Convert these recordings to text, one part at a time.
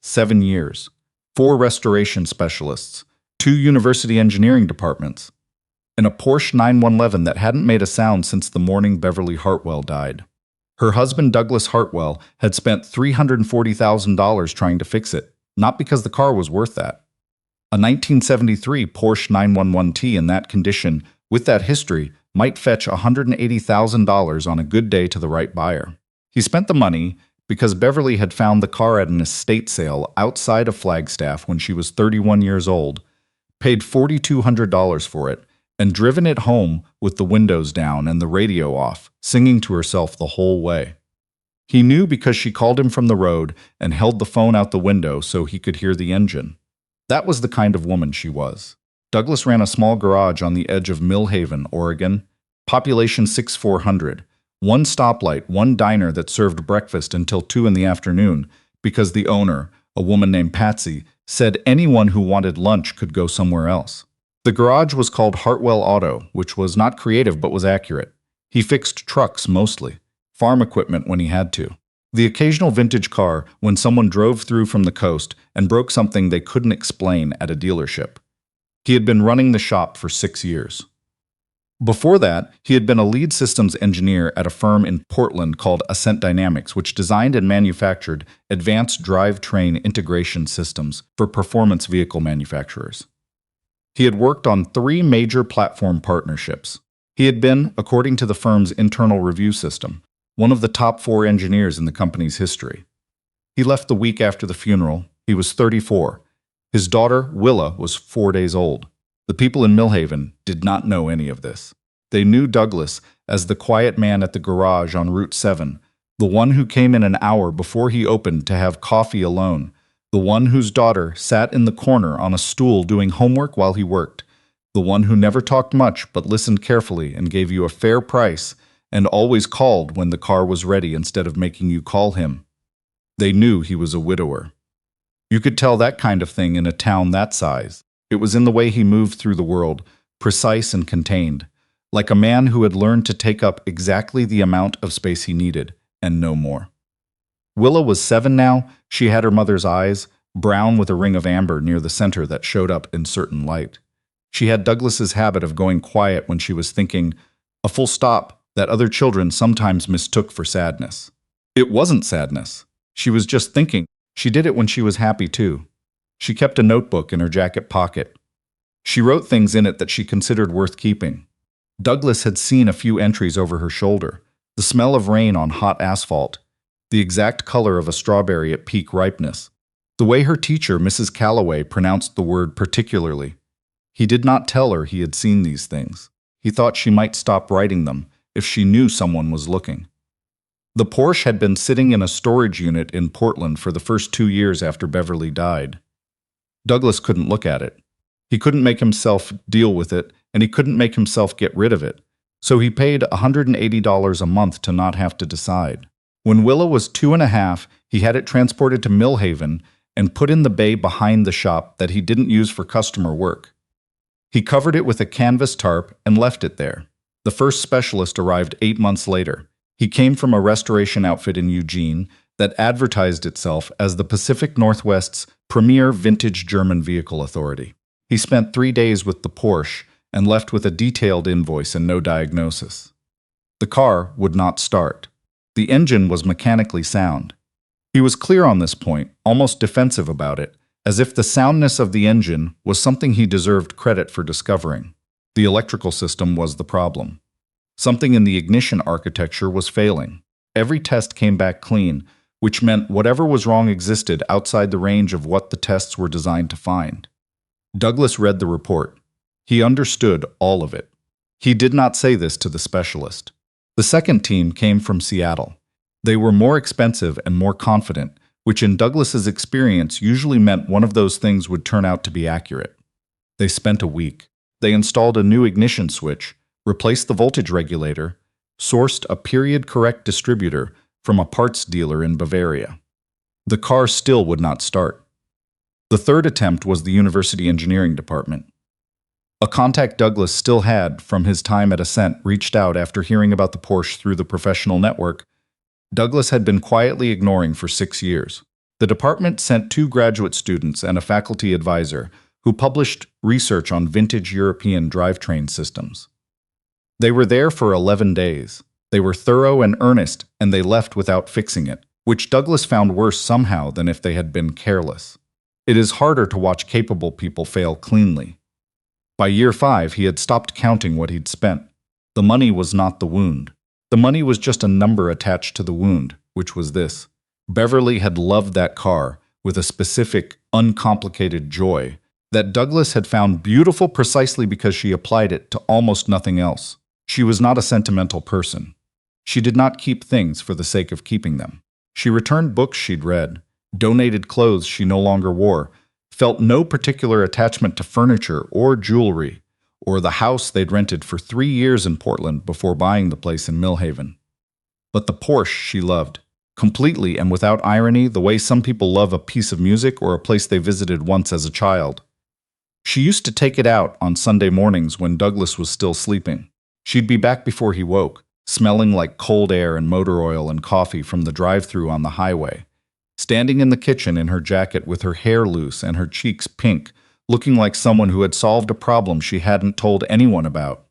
7 years, 4 restoration specialists, 2 university engineering departments, and a Porsche 911 that hadn't made a sound since the morning Beverly Hartwell died. Her husband Douglas Hartwell had spent $340,000 trying to fix it, not because the car was worth that. A 1973 Porsche 911T in that condition, with that history, might fetch $180,000 on a good day to the right buyer. He spent the money because Beverly had found the car at an estate sale outside of Flagstaff when she was 31 years old, paid $4,200 for it, and driven it home with the windows down and the radio off, singing to herself the whole way. He knew because she called him from the road and held the phone out the window so he could hear the engine. That was the kind of woman she was. Douglas ran a small garage on the edge of Mill Haven, Oregon, population 6,400, one stoplight, one diner that served breakfast until 2 in the afternoon because the owner, a woman named Patsy, said anyone who wanted lunch could go somewhere else. The garage was called Hartwell Auto, which was not creative but was accurate. He fixed trucks mostly, farm equipment when he had to. The occasional vintage car when someone drove through from the coast and broke something they couldn't explain at a dealership. He had been running the shop for 6 years. Before that, he had been a lead systems engineer at a firm in Portland called Ascent Dynamics, which designed and manufactured advanced drivetrain integration systems for performance vehicle manufacturers. He had worked on 3 major platform partnerships. He had been, according to the firm's internal review system, one of the top 4 engineers in the company's history. He left the week after the funeral. He was 34. His daughter, Willa, was 4 days old. The people in Millhaven did not know any of this. They knew Douglas as the quiet man at the garage on Route 7, the one who came in an hour before he opened to have coffee alone, the one whose daughter sat in the corner on a stool doing homework while he worked, the one who never talked much but listened carefully and gave you a fair price and always called when the car was ready instead of making you call him. They knew he was a widower. You could tell that kind of thing in a town that size. It was in the way he moved through the world, precise and contained, like a man who had learned to take up exactly the amount of space he needed, and no more. Willa was 7 now. She had her mother's eyes, brown with a ring of amber near the center that showed up in certain light. She had Douglas's habit of going quiet when she was thinking, a full stop that other children sometimes mistook for sadness. It wasn't sadness. She was just thinking. She did it when she was happy too. She kept a notebook in her jacket pocket. She wrote things in it that she considered worth keeping. Douglas had seen a few entries over her shoulder, the smell of rain on hot asphalt, the exact color of a strawberry at peak ripeness, the way her teacher, Mrs. Calloway, pronounced the word particularly. He did not tell her he had seen these things. He thought she might stop writing them if she knew someone was looking. The Porsche had been sitting in a storage unit in Portland for the first 2 years after Beverly died. Douglas couldn't look at it. He couldn't make himself deal with it, and he couldn't make himself get rid of it. So he paid $180 a month to not have to decide. When Willa was 2.5, he had it transported to Millhaven and put in the bay behind the shop that he didn't use for customer work. He covered it with a canvas tarp and left it there. The first specialist arrived 8 months later. He came from a restoration outfit in Eugene that advertised itself as the Pacific Northwest's premier vintage German vehicle authority. He spent 3 days with the Porsche and left with a detailed invoice and no diagnosis. The car would not start. The engine was mechanically sound. He was clear on this point, almost defensive about it, as if the soundness of the engine was something he deserved credit for discovering. The electrical system was the problem. Something in the ignition architecture was failing. Every test came back clean, which meant whatever was wrong existed outside the range of what the tests were designed to find. Douglas read the report. He understood all of it. He did not say this to the specialist. The second team came from Seattle. They were more expensive and more confident, which in Douglas's experience usually meant one of those things would turn out to be accurate. They spent a week. They installed a new ignition switch, replaced the voltage regulator, sourced a period-correct distributor from a parts dealer in Bavaria. The car still would not start. The third attempt was the university engineering department. A contact Douglas still had from his time at Ascent reached out after hearing about the Porsche through the professional network Douglas had been quietly ignoring for 6 years. The department sent 2 graduate students and a faculty advisor who published research on vintage European drivetrain systems. They were there for 11 days. They were thorough and earnest, and they left without fixing it, which Douglas found worse somehow than if they had been careless. It is harder to watch capable people fail cleanly. By year 5, he had stopped counting what he'd spent. The money was not the wound. The money was just a number attached to the wound, which was this. Beverly had loved that car with a specific, uncomplicated joy that Douglas had found beautiful precisely because she applied it to almost nothing else. She was not a sentimental person. She did not keep things for the sake of keeping them. She returned books she'd read, donated clothes she no longer wore, felt no particular attachment to furniture or jewelry, or the house they'd rented for 3 years in Portland before buying the place in Millhaven. But the Porsche she loved, completely and without irony, the way some people love a piece of music or a place they visited once as a child. She used to take it out on Sunday mornings when Douglas was still sleeping. She'd be back before he woke, smelling like cold air and motor oil and coffee from the drive-thru on the highway, standing in the kitchen in her jacket with her hair loose and her cheeks pink, looking like someone who had solved a problem she hadn't told anyone about.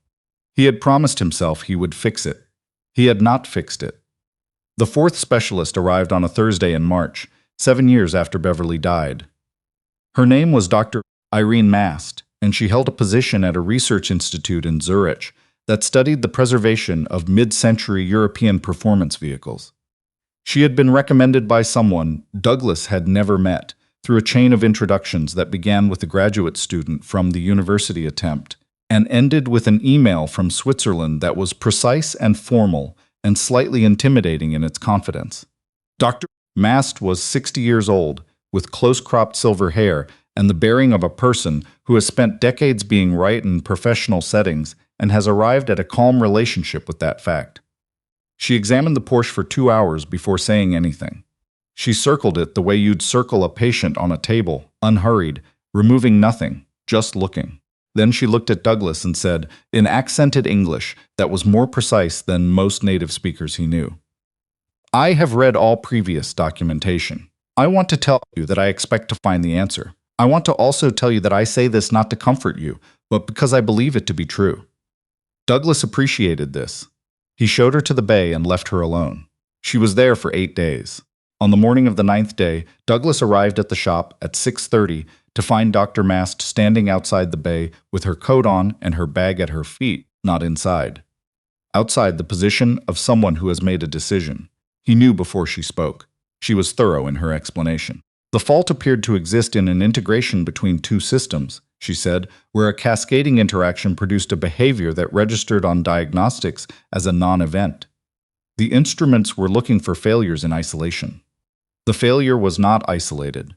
He had promised himself he would fix it. He had not fixed it. The 4th specialist arrived on a Thursday in March, 7 years after Beverly died. Her name was Dr. Irene Mast, and she held a position at a research institute in Zurich that studied the preservation of mid-century European performance vehicles. She had been recommended by someone Douglas had never met through a chain of introductions that began with a graduate student from the university attempt and ended with an email from Switzerland that was precise and formal and slightly intimidating in its confidence. Dr. Mast was 60 years old, with close-cropped silver hair and the bearing of a person who has spent decades being right in professional settings and has arrived at a calm relationship with that fact. She examined the Porsche for 2 hours before saying anything. She circled it the way you'd circle a patient on a table, unhurried, removing nothing, just looking. Then she looked at Douglas and said, in accented English that was more precise than most native speakers he knew, "I have read all previous documentation. I want to tell you that I expect to find the answer. I want to also tell you that I say this not to comfort you, but because I believe it to be true." Douglas appreciated this. He showed her to the bay and left her alone. She was there for 8 days. On the morning of the 9th day, Douglas arrived at the shop at 6:30 to find Dr. Mast standing outside the bay with her coat on and her bag at her feet, not inside. Outside, the position of someone who has made a decision. He knew before she spoke. She was thorough in her explanation. The fault appeared to exist in an integration between 2 systems, she said, where a cascading interaction produced a behavior that registered on diagnostics as a non-event. The instruments were looking for failures in isolation. The failure was not isolated.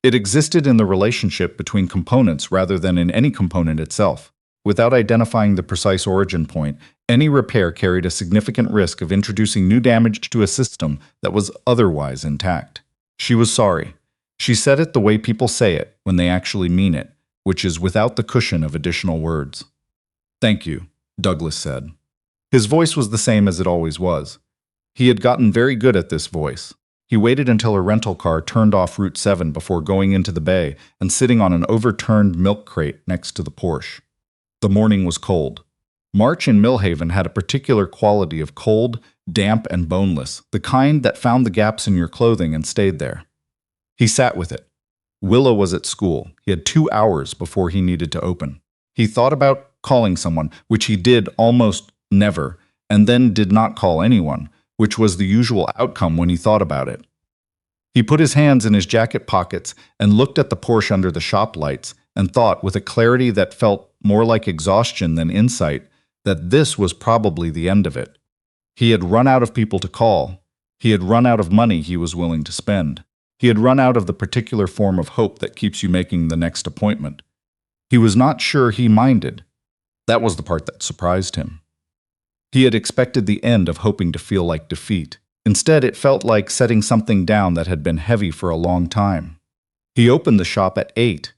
It existed in the relationship between components rather than in any component itself. Without identifying the precise origin point, any repair carried a significant risk of introducing new damage to a system that was otherwise intact. She was sorry. She said it the way people say it when they actually mean it, which is without the cushion of additional words. "Thank you," Douglas said. His voice was the same as it always was. He had gotten very good at this voice. He waited until a rental car turned off Route 7 before going into the bay and sitting on an overturned milk crate next to the Porsche. The morning was cold. March in Millhaven had a particular quality of cold, damp, and boneless, the kind that found the gaps in your clothing and stayed there. He sat with it. Willow was at school. He had 2 hours before he needed to open. He thought about calling someone, which he did almost never, and then did not call anyone, which was the usual outcome when he thought about it. He put his hands in his jacket pockets and looked at the Porsche under the shop lights and thought, with a clarity that felt more like exhaustion than insight, that this was probably the end of it. He had run out of people to call. He had run out of money he was willing to spend. He had run out of the particular form of hope that keeps you making the next appointment. He was not sure he minded. That was the part that surprised him. He had expected the end of hoping to feel like defeat. Instead, it felt like setting something down that had been heavy for a long time. He opened the shop at 8.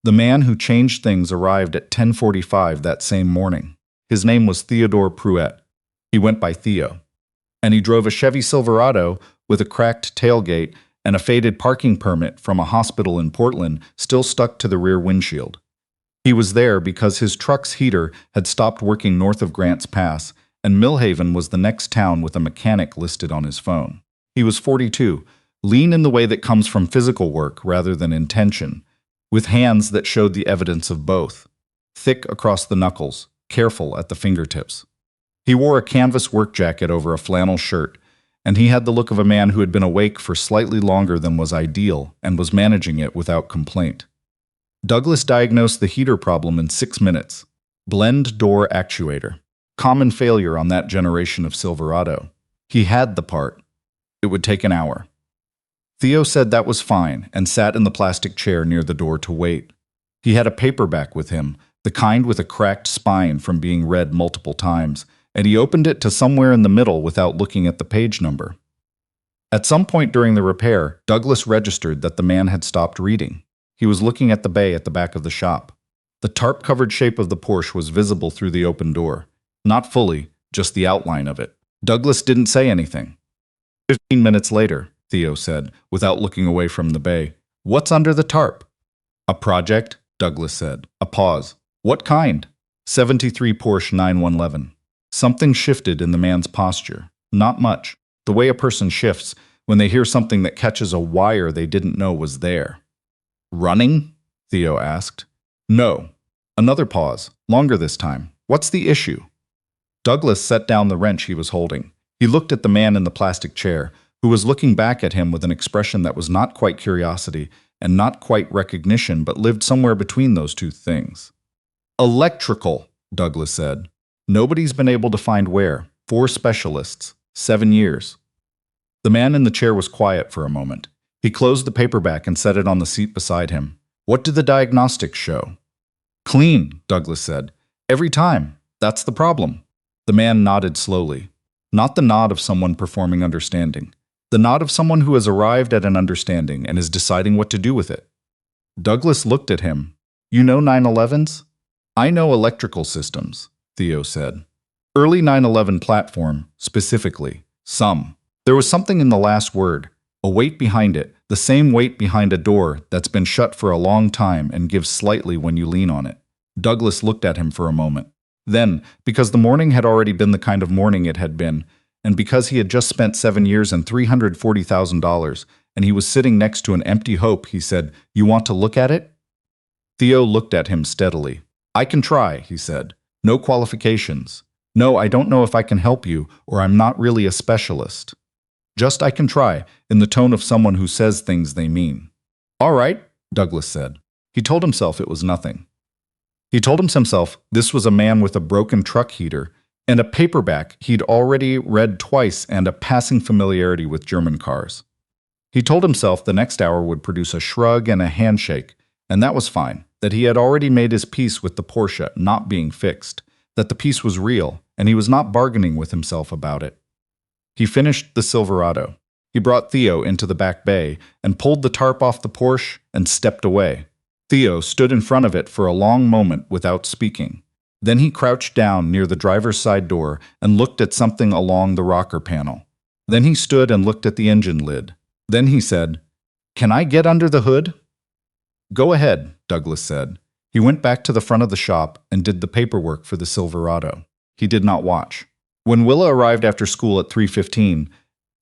The man who changed things arrived at 10:45 that same morning. His name was Theodore Pruett. He went by Theo. And he drove a Chevy Silverado with a cracked tailgate and a faded parking permit from a hospital in Portland still stuck to the rear windshield. He was there because his truck's heater had stopped working north of Grants Pass, and Millhaven was the next town with a mechanic listed on his phone. He was 42, lean in the way that comes from physical work rather than intention, with hands that showed the evidence of both, thick across the knuckles, careful at the fingertips. He wore a canvas work jacket over a flannel shirt, and he had the look of a man who had been awake for slightly longer than was ideal and was managing it without complaint. Douglas diagnosed the heater problem in 6 minutes. Blend door actuator. Common failure on that generation of Silverado. He had the part. It would take an hour. Theo said that was fine and sat in the plastic chair near the door to wait. He had a paperback with him, the kind with a cracked spine from being read multiple times, and he opened it to somewhere in the middle without looking at the page number. At some point during the repair, Douglas registered that the man had stopped reading. He was looking at the bay at the back of the shop. The tarp-covered shape of the Porsche was visible through the open door. Not fully, just the outline of it. Douglas didn't say anything. 15 minutes later, Theo said, without looking away from the bay. "What's under the tarp?" "A project," Douglas said. A pause. "What kind?" "73 Porsche 911. Something shifted in the man's posture. Not much. The way a person shifts when they hear something that catches a wire they didn't know was there. "Running?" Theo asked. "No." Another pause. Longer this time. "What's the issue?" Douglas set down the wrench he was holding. He looked at the man in the plastic chair, who was looking back at him with an expression that was not quite curiosity and not quite recognition, but lived somewhere between those two things. "Electrical," Douglas said. "Nobody's been able to find where. 4 specialists. 7 years." The man in the chair was quiet for a moment. He closed the paperback and set it on the seat beside him. "What do the diagnostics show?" "Clean," Douglas said. "Every time. That's the problem." The man nodded slowly. Not the nod of someone performing understanding. The nod of someone who has arrived at an understanding and is deciding what to do with it. Douglas looked at him. "You know 911s?" "I know electrical systems," Theo said. "Early 911 platform, specifically. Some." There was something in the last word, a weight behind it, the same weight behind a door that's been shut for a long time and gives slightly when you lean on it. Douglas looked at him for a moment. Then, because the morning had already been the kind of morning it had been, and because he had just spent 7 years and $340,000, and he was sitting next to an empty hope, he said, "You want to look at it?" Theo looked at him steadily. "I can try," he said. "No qualifications. No, I don't know if I can help you, or I'm not really a specialist. Just I can try," in the tone of someone who says things they mean. "All right," Douglas said. He told himself it was nothing. He told himself this was a man with a broken truck heater and a paperback he'd already read twice and a passing familiarity with German cars. He told himself the next hour would produce a shrug and a handshake, and that was fine, that he had already made his peace with the Porsche not being fixed, that the peace was real, and he was not bargaining with himself about it. He finished the Silverado. He brought Theo into the back bay and pulled the tarp off the Porsche and stepped away. Theo stood in front of it for a long moment without speaking. Then he crouched down near the driver's side door and looked at something along the rocker panel. Then he stood and looked at the engine lid. Then he said, "Can I get under the hood?" "Go ahead," Douglas said. He went back to the front of the shop and did the paperwork for the Silverado. He did not watch. When Willa arrived after school at 3:15,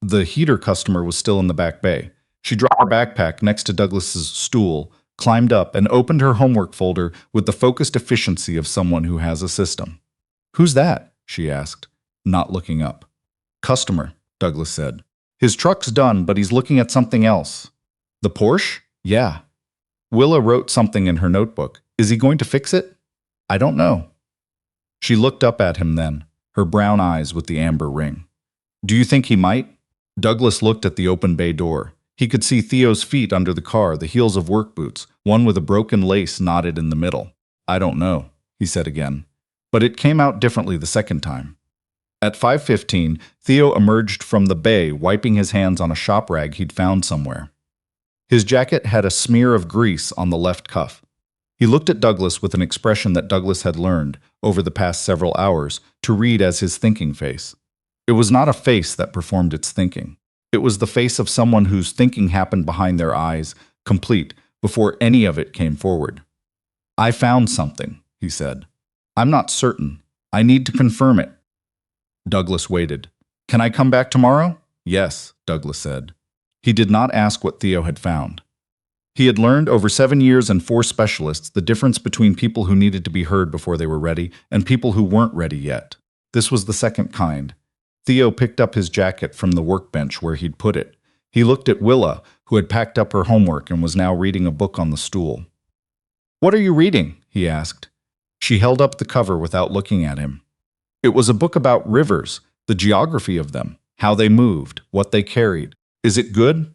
the heater customer was still in the back bay. She dropped her backpack next to Douglas's stool, climbed up, and opened her homework folder with the focused efficiency of someone who has a system. "Who's that?" she asked, not looking up. "Customer," Douglas said. "His truck's done, but he's looking at something else." "The Porsche?" "Yeah." Willa wrote something in her notebook. "Is he going to fix it?" "I don't know." She looked up at him then, her brown eyes with the amber ring. "Do you think he might?" Douglas looked at the open bay door. He could see Theo's feet under the car, the heels of work boots, one with a broken lace knotted in the middle. "I don't know," he said again. But it came out differently the second time. At 5:15, Theo emerged from the bay, wiping his hands on a shop rag he'd found somewhere. His jacket had a smear of grease on the left cuff. He looked at Douglas with an expression that Douglas had learned, over the past several hours, to read as his thinking face. It was not a face that performed its thinking. It was the face of someone whose thinking happened behind their eyes, complete, before any of it came forward. "I found something," he said. "I'm not certain. I need to confirm it." Douglas waited. "Can I come back tomorrow?" "Yes," Douglas said. He did not ask what Theo had found. He had learned over 7 years and 4 specialists the difference between people who needed to be heard before they were ready and people who weren't ready yet. This was the second kind. Theo picked up his jacket from the workbench where he'd put it. He looked at Willa, who had packed up her homework and was now reading a book on the stool. "What are you reading?" he asked. She held up the cover without looking at him. It was a book about rivers, the geography of them, how they moved, what they carried. "Is it good?"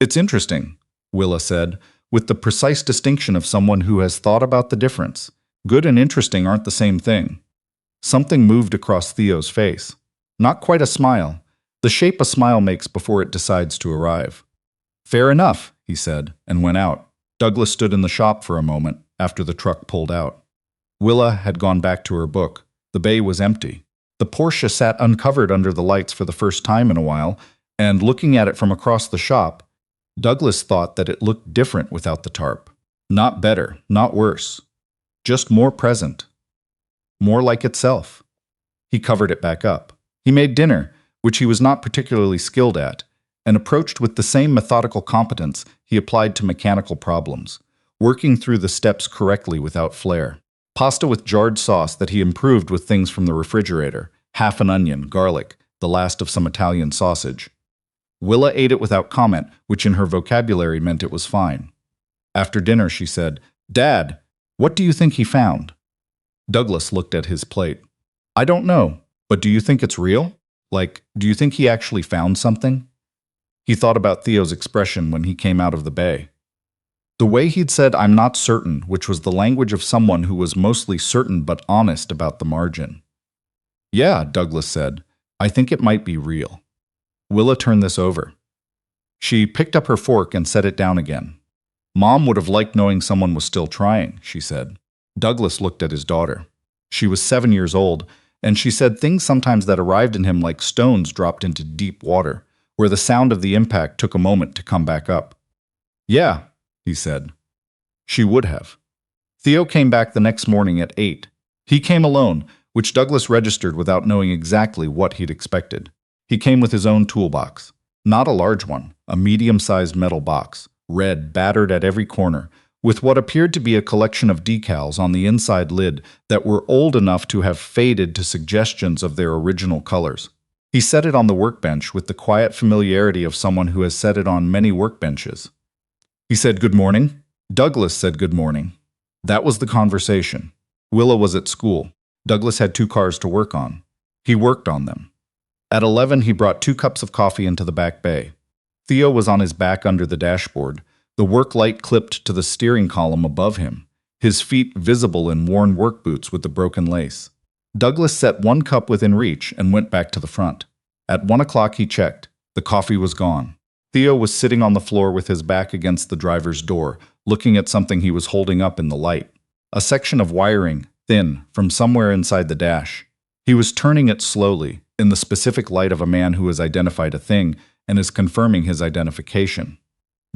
"It's interesting," Willa said, with the precise distinction of someone who has thought about the difference. Good and interesting aren't the same thing. Something moved across Theo's face. Not quite a smile, the shape a smile makes before it decides to arrive. "Fair enough," he said, and went out. Douglas stood in the shop for a moment after the truck pulled out. Willa had gone back to her book. The bay was empty. The Porsche sat uncovered under the lights for the first time in a while, and looking at it from across the shop, Douglas thought that it looked different without the tarp. Not better, not worse. Just more present. More like itself. He covered it back up. He made dinner, which he was not particularly skilled at, and approached with the same methodical competence he applied to mechanical problems, working through the steps correctly without flair. Pasta with jarred sauce that he improved with things from the refrigerator, half an onion, garlic, the last of some Italian sausage. Willa ate it without comment, which in her vocabulary meant it was fine. After dinner, she said, "Dad, what do you think he found?" Douglas looked at his plate. "I don't know, but do you think it's real? Like, do you think he actually found something?" He thought about Theo's expression when he came out of the bay. The way he'd said, "I'm not certain," which was the language of someone who was mostly certain but honest about the margin. "Yeah," Douglas said, "I think it might be real." Willa turned this over. She picked up her fork and set it down again. "Mom would have liked knowing someone was still trying," she said. Douglas looked at his daughter. She was 7 years old, and she said things sometimes that arrived in him like stones dropped into deep water, where the sound of the impact took a moment to come back up. "Yeah," he said. She would have. Theo came back the next morning at 8. He came alone, which Douglas registered without knowing exactly what he'd expected. He came with his own toolbox. Not a large one, a medium-sized metal box, red, battered at every corner, with what appeared to be a collection of decals on the inside lid that were old enough to have faded to suggestions of their original colors. He set it on the workbench with the quiet familiarity of someone who has set it on many workbenches. He said, "Good morning." Douglas said good morning. That was the conversation. Willa was at school. Douglas had 2 cars to work on. He worked on them. At 11, he brought 2 cups of coffee into the back bay. Theo was on his back under the dashboard, the work light clipped to the steering column above him, his feet visible in worn work boots with the broken lace. Douglas set 1 cup within reach and went back to the front. At 1 o'clock, he checked. The coffee was gone. Theo was sitting on the floor with his back against the driver's door, looking at something he was holding up in the light. A section of wiring, thin, from somewhere inside the dash. He was turning it slowly, in the specific light of a man who has identified a thing and is confirming his identification.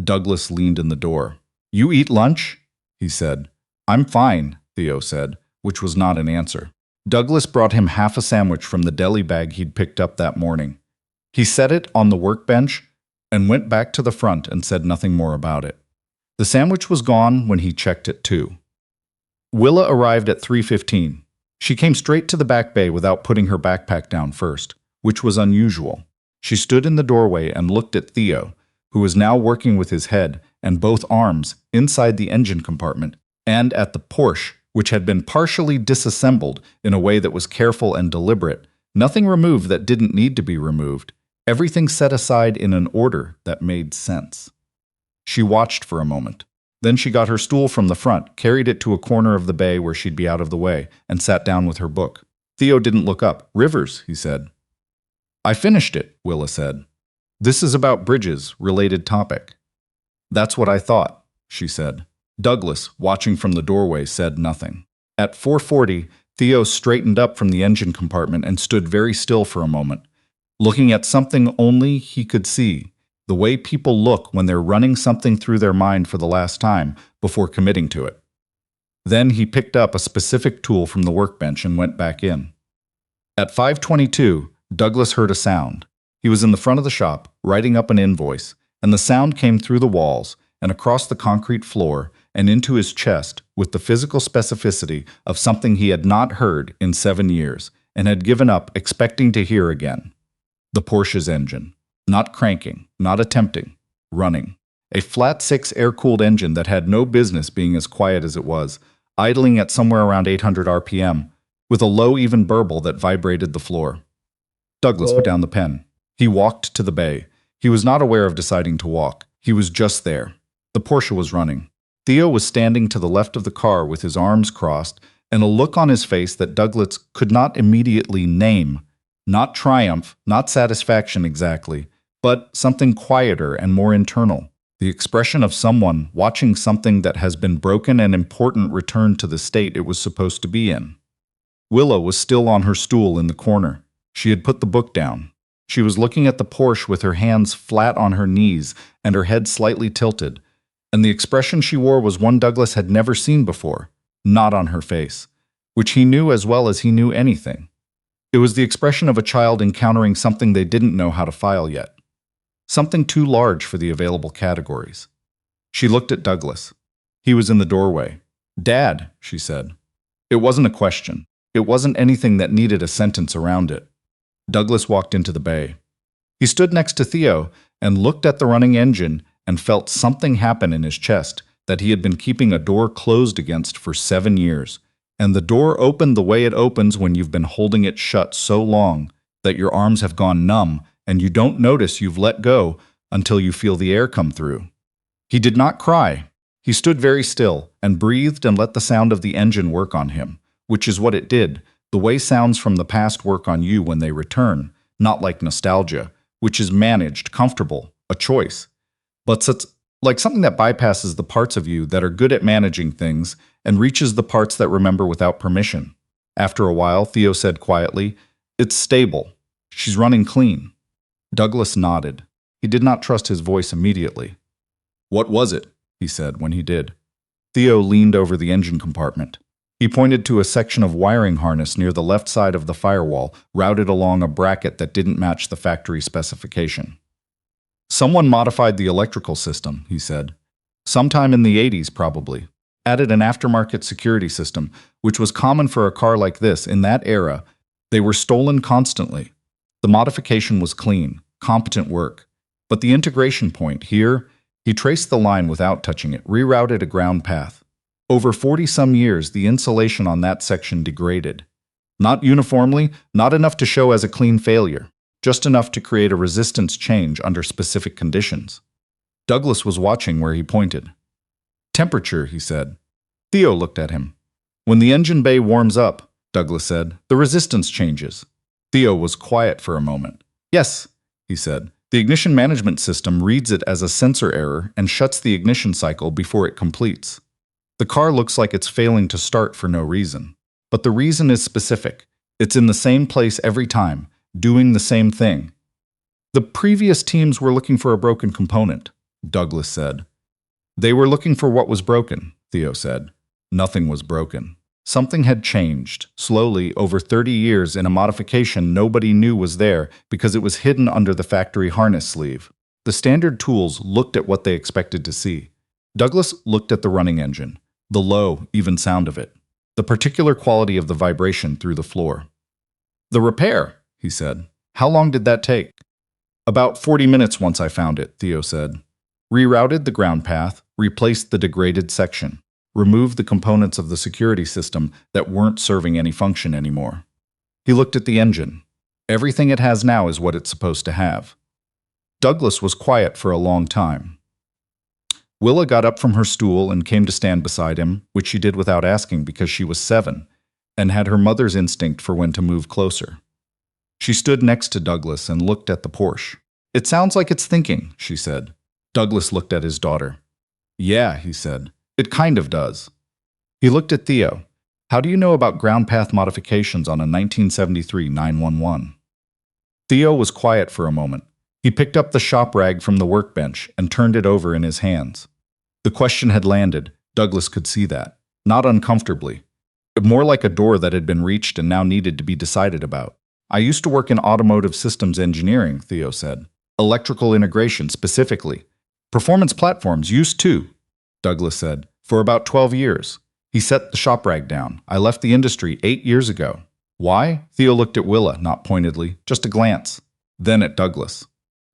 Douglas leaned in the door. "You eat lunch?" he said. "I'm fine," Theo said, which was not an answer. Douglas brought him half a sandwich from the deli bag he'd picked up that morning. He set it on the workbench and went back to the front and said nothing more about it. The sandwich was gone when he checked it too. Willa arrived at 3:15. She came straight to the back bay without putting her backpack down first, which was unusual. She stood in the doorway and looked at Theo, who was now working with his head and both arms inside the engine compartment, and at the Porsche, which had been partially disassembled in a way that was careful and deliberate, nothing removed that didn't need to be removed, everything set aside in an order that made sense. She watched for a moment. Then she got her stool from the front, carried it to a corner of the bay where she'd be out of the way, and sat down with her book. Theo didn't look up. "Rivers," he said. "I finished it," Willa said. "This is about bridges, related topic." "That's what I thought," she said. Douglas, watching from the doorway, said nothing. At 4:40, Theo straightened up from the engine compartment and stood very still for a moment. looking at something only he could see, the way people look when they're running something through their mind for the last time before committing to it. Then he picked up a specific tool from the workbench and went back in. At 5:22, Douglas heard a sound. He was in the front of the shop, writing up an invoice, and the sound came through the walls and across the concrete floor and into his chest with the physical specificity of something he had not heard in 7 years and had given up expecting to hear again. The Porsche's engine. Not cranking, not attempting, running. A flat-six air-cooled engine that had no business being as quiet as it was, idling at somewhere around 800 RPM, with a low even burble that vibrated the floor. Douglas put down the pen. He walked to the bay. He was not aware of deciding to walk. He was just there. The Porsche was running. Theo was standing to the left of the car with his arms crossed and a look on his face that Douglas could not immediately name. Not triumph, not satisfaction exactly, but something quieter and more internal. The expression of someone watching something that has been broken and important return to the state it was supposed to be in. Willow was still on her stool in the corner. She had put the book down. She was looking at the Porsche with her hands flat on her knees and her head slightly tilted, and the expression she wore was one Douglas had never seen before, not on her face, which he knew as well as he knew anything. It was the expression of a child encountering something they didn't know how to file yet. Something too large for the available categories. She looked at Douglas. He was in the doorway. "Dad," she said. It wasn't a question. It wasn't anything that needed a sentence around it. Douglas walked into the bay. He stood next to Theo and looked at the running engine and felt something happen in his chest that he had been keeping a door closed against for 7 years. And the door opened the way it opens when you've been holding it shut so long that your arms have gone numb and you don't notice you've let go until you feel the air come through. He did not cry. He stood very still and breathed and let the sound of the engine work on him, which is what it did, the way sounds from the past work on you when they return, not like nostalgia, which is managed, comfortable, a choice, but such like something that bypasses the parts of you that are good at managing things and reaches the parts that remember without permission. After a while, Theo said quietly, "It's stable. She's running clean." Douglas nodded. He did not trust his voice immediately. "What was it?" he said when he did. Theo leaned over the engine compartment. He pointed to a section of wiring harness near the left side of the firewall, routed along a bracket that didn't match the factory specification. "Someone modified the electrical system," he said. "Sometime in the 80s, probably. Added an aftermarket security system, which was common for a car like this in that era. They were stolen constantly. The modification was clean, competent work. But the integration point here, he traced the line without touching it, rerouted a ground path. Over 40-some years, the insulation on that section degraded. Not uniformly, not enough to show as a clean failure, just enough to create a resistance change under specific conditions." Douglas was watching where he pointed. "Temperature," he said. Theo looked at him. "When the engine bay warms up," Douglas said, "the resistance changes." Theo was quiet for a moment. "Yes," he said. "The ignition management system reads it as a sensor error and shuts the ignition cycle before it completes. The car looks like it's failing to start for no reason. But the reason is specific. It's in the same place every time, doing the same thing." "The previous teams were looking for a broken component," Douglas said. "They were looking for what was broken," Theo said. Nothing was broken. Something had changed, slowly, over 30 years in a modification nobody knew was there because it was hidden under the factory harness sleeve. The standard tools looked at what they expected to see. Douglas looked at the running engine, the low, even sound of it, the particular quality of the vibration through the floor. "The repair," he said. "How long did that take?" "About 40 minutes once I found it," Theo said. "Rerouted the ground path, replaced the degraded section. Removed the components of the security system that weren't serving any function anymore." He looked at the engine. "Everything it has now is what it's supposed to have." Douglas was quiet for a long time. Willa got up from her stool and came to stand beside him, which she did without asking because she was 7, and had her mother's instinct for when to move closer. She stood next to Douglas and looked at the Porsche. "It sounds like it's thinking," she said. Douglas looked at his daughter. "Yeah," he said. "It kind of does." He looked at Theo. "How do you know about ground path modifications on a 1973 911? Theo was quiet for a moment. He picked up the shop rag from the workbench and turned it over in his hands. The question had landed. Douglas could see that. Not uncomfortably. More like a door that had been reached and now needed to be decided about. I used to work in automotive systems engineering, Theo said. Electrical integration specifically. Performance platforms used to, Douglas said, for about 12 years. He set the shop rag down. I left the industry 8 years ago. Why? Theo looked at Willa, not pointedly, just a glance. Then at Douglas.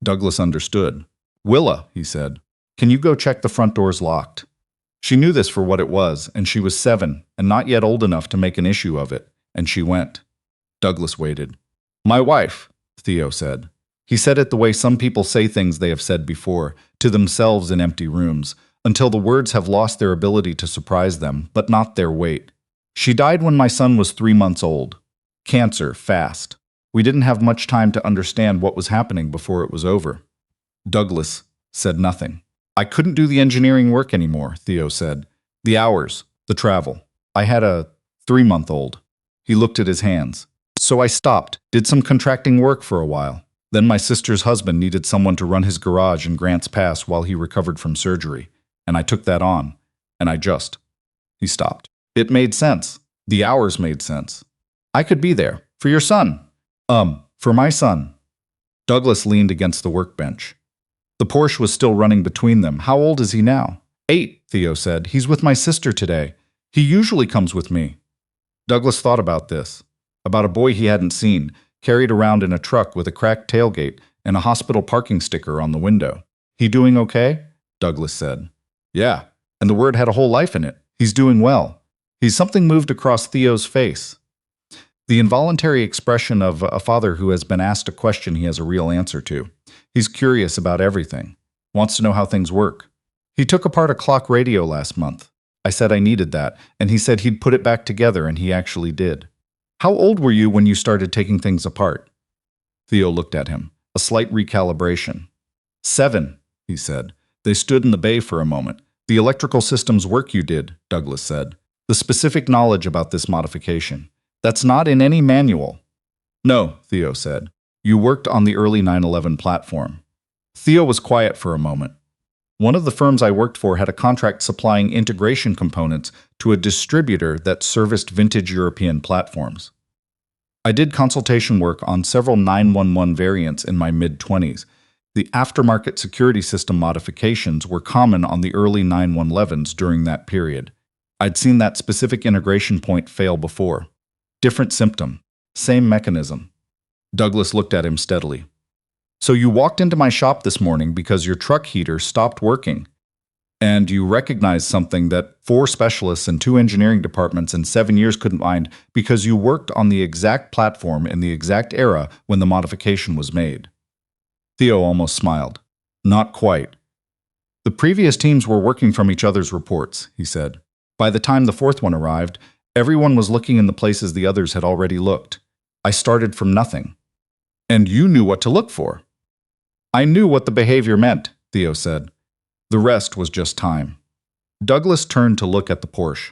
Douglas understood. Willa, he said, can you go check the front doors locked? She knew this for what it was, and she was 7 and not yet old enough to make an issue of it, and she went. Douglas waited. My wife, Theo said. He said it the way some people say things they have said before, to themselves in empty rooms, until the words have lost their ability to surprise them, but not their weight. She died when my son was 3 months old. Cancer, fast. We didn't have much time to understand what was happening before it was over. Douglas said nothing. I couldn't do the engineering work anymore, Theo said. The hours, the travel. I had a 3-month-old. He looked at his hands. So I stopped, did some contracting work for a while. Then my sister's husband needed someone to run his garage in Grants Pass while he recovered from surgery. And I took that on. And He stopped. It made sense. The hours made sense. I could be there. For your son. For my son. Douglas leaned against the workbench. The Porsche was still running between them. How old is he now? 8, Theo said. He's with my sister today. He usually comes with me. Douglas thought about this. About a boy he hadn't seen, carried around in a truck with a cracked tailgate and a hospital parking sticker on the window. He doing okay? Douglas said. Yeah, and the word had a whole life in it. He's doing well. Something moved across Theo's face. The involuntary expression of a father who has been asked a question he has a real answer to. He's curious about everything. Wants to know how things work. He took apart a clock radio last month. I said I needed that, and he said he'd put it back together, and he actually did. How old were you when you started taking things apart? Theo looked at him. A slight recalibration. 7, he said. They stood in the bay for a moment. The electrical systems work you did, Douglas said. The specific knowledge about this modification. That's not in any manual. No, Theo said. You worked on the early 9/11 platform. Theo was quiet for a moment. One of the firms I worked for had a contract supplying integration components to a distributor that serviced vintage European platforms. I did consultation work on several 911 variants in my mid-20s. The aftermarket security system modifications were common on the early 911s during that period. I'd seen that specific integration point fail before. Different symptom, same mechanism. Douglas looked at him steadily. So you walked into my shop this morning because your truck heater stopped working, and you recognized something that 4 specialists and 2 engineering departments in 7 years couldn't find because you worked on the exact platform in the exact era when the modification was made. Theo almost smiled. Not quite. The previous teams were working from each other's reports, he said. By the time the 4th one arrived, everyone was looking in the places the others had already looked. I started from nothing. And you knew what to look for. I knew what the behavior meant, Theo said. The rest was just time. Douglas turned to look at the Porsche.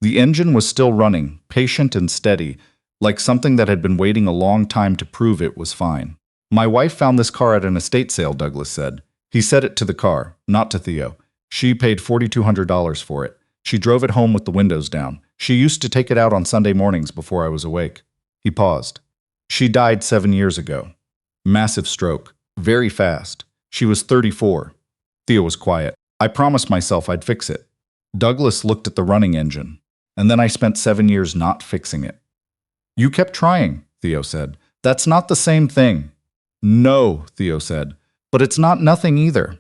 The engine was still running, patient and steady, like something that had been waiting a long time to prove it was fine. My wife found this car at an estate sale, Douglas said. He said it to the car, not to Theo. She paid $4,200 for it. She drove it home with the windows down. She used to take it out on Sunday mornings before I was awake. He paused. She died 7 years ago. Massive stroke. Very fast. She was 34. Theo was quiet. I promised myself I'd fix it. Douglas looked at the running engine. And then I spent 7 years not fixing it. You kept trying, Theo said. That's not the same thing. No, Theo said. But it's not nothing either.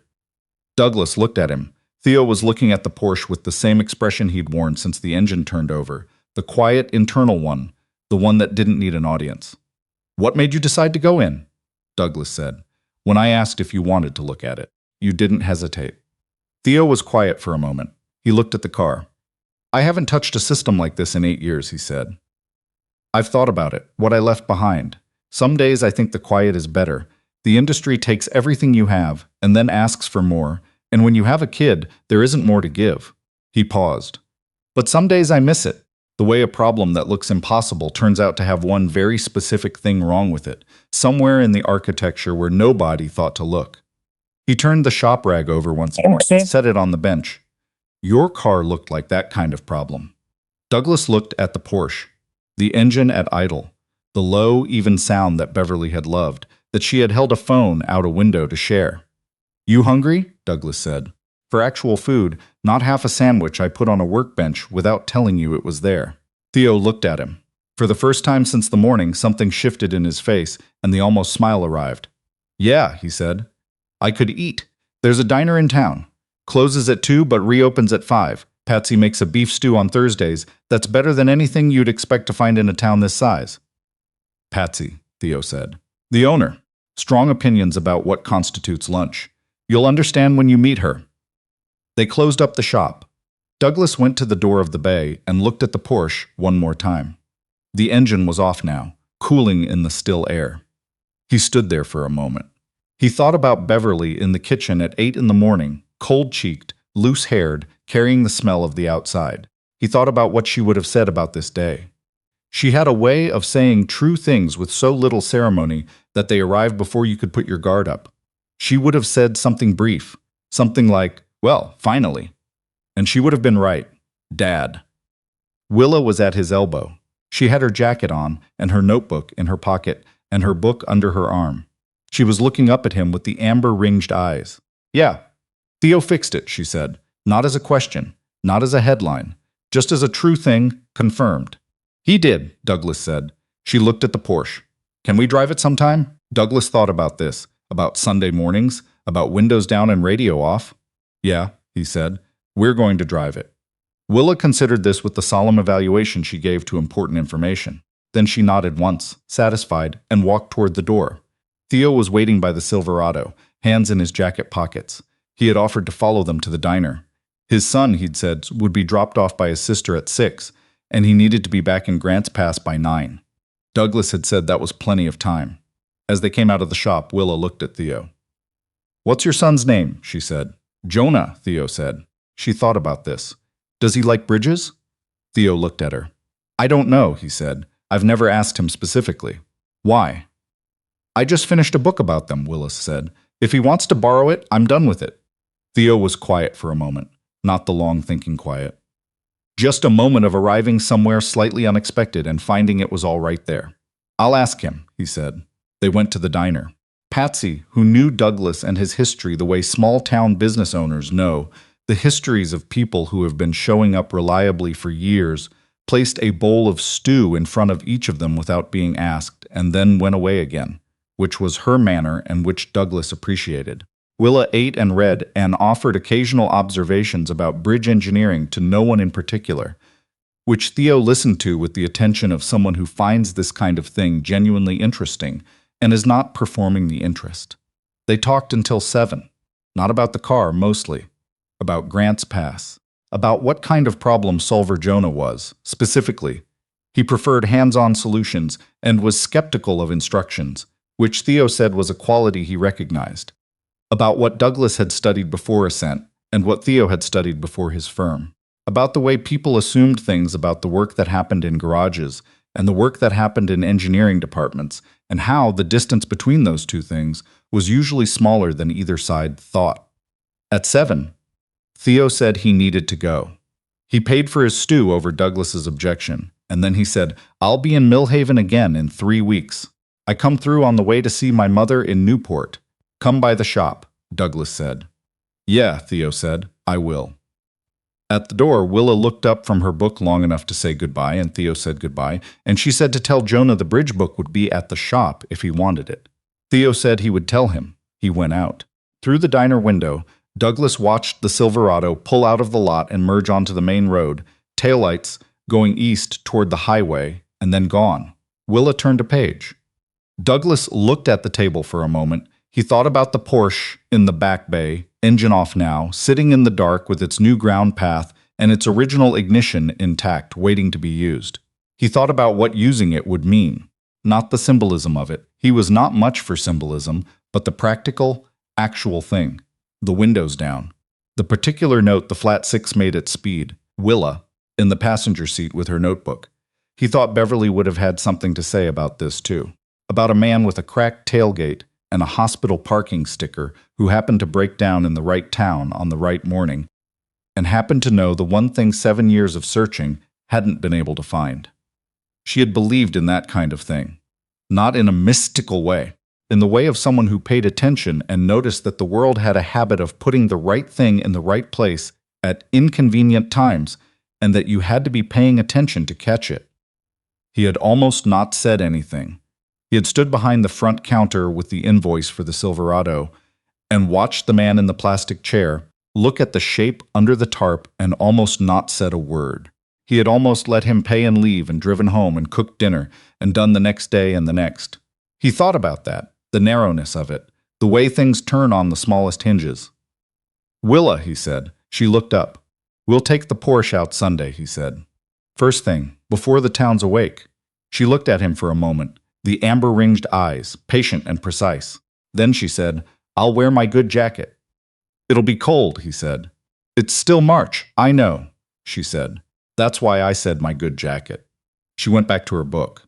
Douglas looked at him. Theo was looking at the Porsche with the same expression he'd worn since the engine turned over. The quiet, internal one. The one that didn't need an audience. What made you decide to go in? Douglas said. When I asked if you wanted to look at it, you didn't hesitate. Theo was quiet for a moment. He looked at the car. I haven't touched a system like this in 8 years, he said. I've thought about it, what I left behind. Some days I think the quiet is better. The industry takes everything you have and then asks for more, and when you have a kid, there isn't more to give. He paused. But some days I miss it. The way a problem that looks impossible turns out to have one very specific thing wrong with it, somewhere in the architecture where nobody thought to look. He turned the shop rag over once more, set it on the bench. Your car looked like that kind of problem. Douglas looked at the Porsche, the engine at idle, the low, even sound that Beverly had loved, that she had held a phone out a window to share. You hungry? Douglas said. For actual food, not half a sandwich I put on a workbench without telling you it was there. Theo looked at him. For the first time since the morning, something shifted in his face, and the almost smile arrived. Yeah, he said. I could eat. There's a diner in town. Closes at 2 but reopens at 5. Patsy makes a beef stew on Thursdays that's better than anything you'd expect to find in a town this size. Patsy, Theo said. The owner. Strong opinions about what constitutes lunch. You'll understand when you meet her. They closed up the shop. Douglas went to the door of the bay and looked at the Porsche one more time. The engine was off now, cooling in the still air. He stood there for a moment. He thought about Beverly in the kitchen at 8 in the morning, cold-cheeked, loose-haired, carrying the smell of the outside. He thought about what she would have said about this day. She had a way of saying true things with so little ceremony that they arrived before you could put your guard up. She would have said something brief, something like, well, finally. And she would have been right. Dad. Willa was at his elbow. She had her jacket on and her notebook in her pocket and her book under her arm. She was looking up at him with the amber-ringed eyes. Yeah, Theo fixed it, she said. Not as a question, not as a headline, just as a true thing, confirmed. He did, Douglas said. She looked at the Porsche. Can we drive it sometime? Douglas thought about this, about Sunday mornings, about windows down and radio off. Yeah, he said. We're going to drive it. Willa considered this with the solemn evaluation she gave to important information. Then she nodded once, satisfied, and walked toward the door. Theo was waiting by the Silverado, hands in his jacket pockets. He had offered to follow them to the diner. His son, he'd said, would be dropped off by his sister at 6, and he needed to be back in Grants Pass by 9. Douglas had said that was plenty of time. As they came out of the shop, Willa looked at Theo. What's your son's name? She said. Jonah, Theo said. She thought about this. Does he like bridges? Theo looked at her. I don't know, he said. I've never asked him specifically. Why? I just finished a book about them, Willis said. If he wants to borrow it, I'm done with it. Theo was quiet for a moment, not the long thinking quiet. Just a moment of arriving somewhere slightly unexpected and finding it was all right there. I'll ask him, he said. They went to the diner. Patsy, who knew Douglas and his history the way small-town business owners know, the histories of people who have been showing up reliably for years, placed a bowl of stew in front of each of them without being asked, and then went away again, which was her manner and which Douglas appreciated. Willa ate and read and offered occasional observations about bridge engineering to no one in particular, which Theo listened to with the attention of someone who finds this kind of thing genuinely interesting and is not performing the interest. They talked until 7, not about the car mostly, about Grants Pass, about what kind of problem solver Jonah was, specifically. He preferred hands-on solutions and was skeptical of instructions, which Theo said was a quality he recognized. About what Douglas had studied before Ascent and what Theo had studied before his firm. About the way people assumed things about the work that happened in garages and the work that happened in engineering departments, and how the distance between those two things was usually smaller than either side thought. At 7, Theo said he needed to go. He paid for his stew over Douglas's objection, and then he said, I'll be in Millhaven again in 3 weeks. I come through on the way to see my mother in Newport. Come by the shop, Douglas said. Yeah, Theo said, I will. At the door, Willa looked up from her book long enough to say goodbye, and Theo said goodbye, and she said to tell Jonah the bridge book would be at the shop if he wanted it. Theo said he would tell him. He went out. Through the diner window, Douglas watched the Silverado pull out of the lot and merge onto the main road, taillights going east toward the highway, and then gone. Willa turned a page. Douglas looked at the table for a moment. He thought about the Porsche in the back bay, engine off now, sitting in the dark with its new ground path and its original ignition intact, waiting to be used. He thought about what using it would mean, not the symbolism of it. He was not much for symbolism, but the practical, actual thing. The windows down. The particular note the flat 6 made at speed. Willa. in the passenger seat with her notebook. He thought Beverly would have had something to say about this, too. About a man with a cracked tailgate and a hospital parking sticker who happened to break down in the right town on the right morning and happened to know the one thing 7 years of searching hadn't been able to find. She had believed in that kind of thing. Not in a mystical way, in the way of someone who paid attention and noticed that the world had a habit of putting the right thing in the right place at inconvenient times, and that you had to be paying attention to catch it. He had almost not said anything. He had stood behind the front counter with the invoice for the Silverado and watched the man in the plastic chair look at the shape under the tarp and almost not said a word. He had almost let him pay and leave and driven home and cooked dinner and done the next day and the next. He thought about that, the narrowness of it, the way things turn on the smallest hinges. "Willa," he said. She looked up. "We'll take the Porsche out Sunday," he said. "First thing, before the town's awake." She looked at him for a moment, the amber-ringed eyes, patient and precise. Then she said, "I'll wear my good jacket." "It'll be cold," he said. "It's still March, I know," she said. "That's why I said my good jacket." She went back to her book.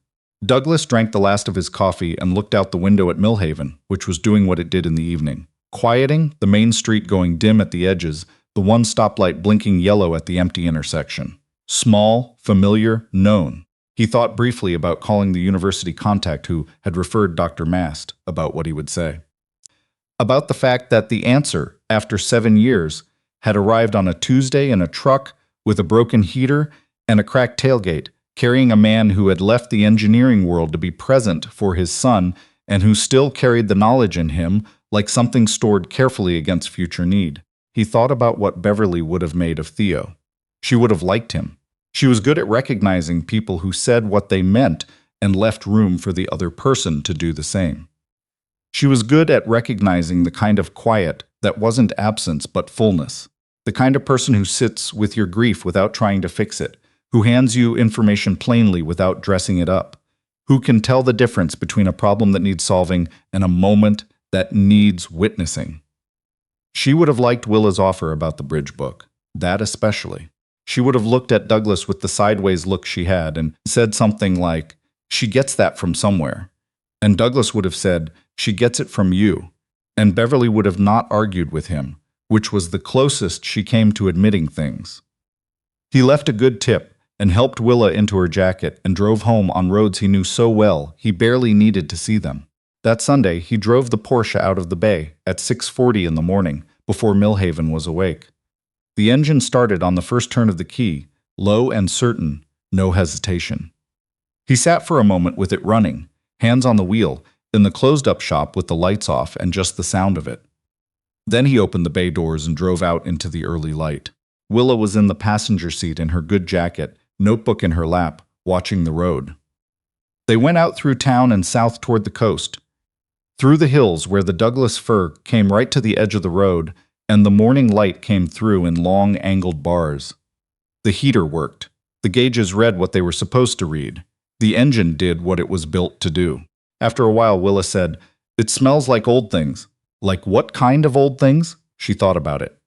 Douglas drank the last of his coffee and looked out the window at Millhaven, which was doing what it did in the evening. Quieting, the main street going dim at the edges, the one stoplight blinking yellow at the empty intersection. Small, familiar, known. He thought briefly about calling the university contact who had referred Dr. Mast, about what he would say. About the fact that the answer, after 7 years, had arrived on a Tuesday in a truck with a broken heater and a cracked tailgate, carrying a man who had left the engineering world to be present for his son and who still carried the knowledge in him like something stored carefully against future need. He thought about what Beverly would have made of Theo. She would have liked him. She was good at recognizing people who said what they meant and left room for the other person to do the same. She was good at recognizing the kind of quiet that wasn't absence but fullness, the kind of person who sits with your grief without trying to fix it, who hands you information plainly without dressing it up, who can tell the difference between a problem that needs solving and a moment that needs witnessing. She would have liked Willa's offer about the bridge book, that especially. She would have looked at Douglas with the sideways look she had and said something like, "She gets that from somewhere." And Douglas would have said, "She gets it from you." And Beverly would have not argued with him, which was the closest she came to admitting things. He left a good tip and helped Willa into her jacket and drove home on roads he knew so well he barely needed to see them. That Sunday, he drove the Porsche out of the bay at 6:40 in the morning, before Millhaven was awake. The engine started on the first turn of the key, low and certain, no hesitation. He sat for a moment with it running, hands on the wheel, in the closed-up shop with the lights off and just the sound of it. Then he opened the bay doors and drove out into the early light. Willa was in the passenger seat in her good jacket, notebook in her lap, watching the road. They went out through town and south toward the coast, through the hills where the Douglas fir came right to the edge of the road, and the morning light came through in long angled bars. The heater worked. The gauges read what they were supposed to read. The engine did what it was built to do. After a while, Willa said, "It smells like old things." "Like what kind of old things?" She thought about it.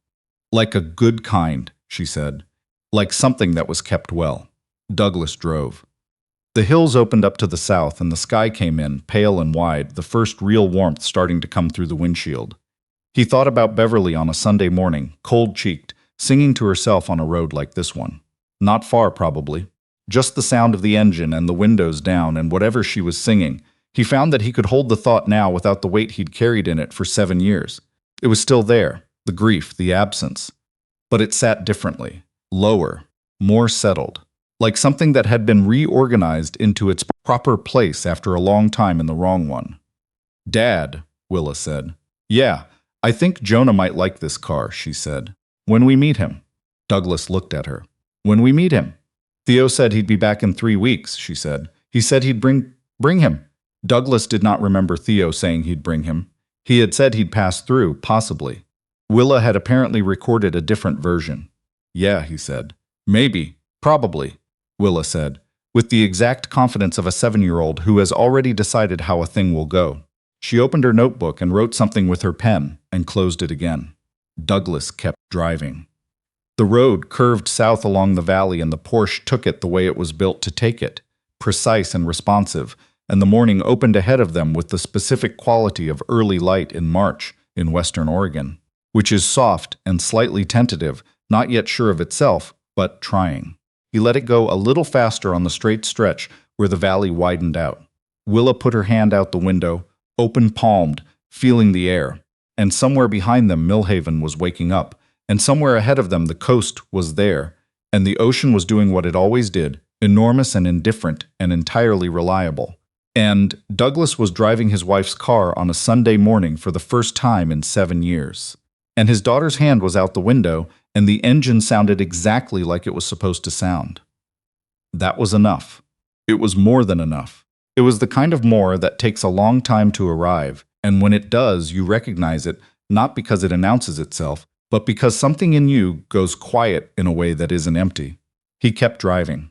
"Like a good kind," she said. "Like something that was kept well." Douglas drove. The hills opened up to the south, and the sky came in, pale and wide, the first real warmth starting to come through the windshield. He thought about Beverly on a Sunday morning, cold-cheeked, singing to herself on a road like this one. Not far, probably. Just the sound of the engine and the windows down and whatever she was singing. He found that he could hold the thought now without the weight he'd carried in it for 7 years. It was still there, the grief, the absence. But it sat differently, lower, more settled, like something that had been reorganized into its proper place after a long time in the wrong one. "Dad," Willa said. "Yeah, I think Jonah might like this car," she said. "When we meet him." Douglas looked at her. "When we meet him." "Theo said he'd be back in 3 weeks," she said. "He said he'd bring him." Douglas did not remember Theo saying he'd bring him. He had said he'd pass through, possibly. Willa had apparently recorded a different version. "Yeah," he said. "Maybe. Probably," Willa said, with the exact confidence of a 7-year-old who has already decided how a thing will go. She opened her notebook and wrote something with her pen and closed it again. Douglas kept driving. The road curved south along the valley, and the Porsche took it the way it was built to take it, precise and responsive, and the morning opened ahead of them with the specific quality of early light in March in western Oregon, which is soft and slightly tentative, not yet sure of itself, but trying. He let it go a little faster on the straight stretch where the valley widened out. Willa put her hand out the window, open-palmed, feeling the air, and somewhere behind them Millhaven was waking up, and somewhere ahead of them the coast was there, and the ocean was doing what it always did, enormous and indifferent and entirely reliable. And Douglas was driving his wife's car on a Sunday morning for the first time in 7 years. And his daughter's hand was out the window, and the engine sounded exactly like it was supposed to sound. That was enough. It was more than enough. It was the kind of more that takes a long time to arrive, and when it does, you recognize it, not because it announces itself, but because something in you goes quiet in a way that isn't empty. He kept driving.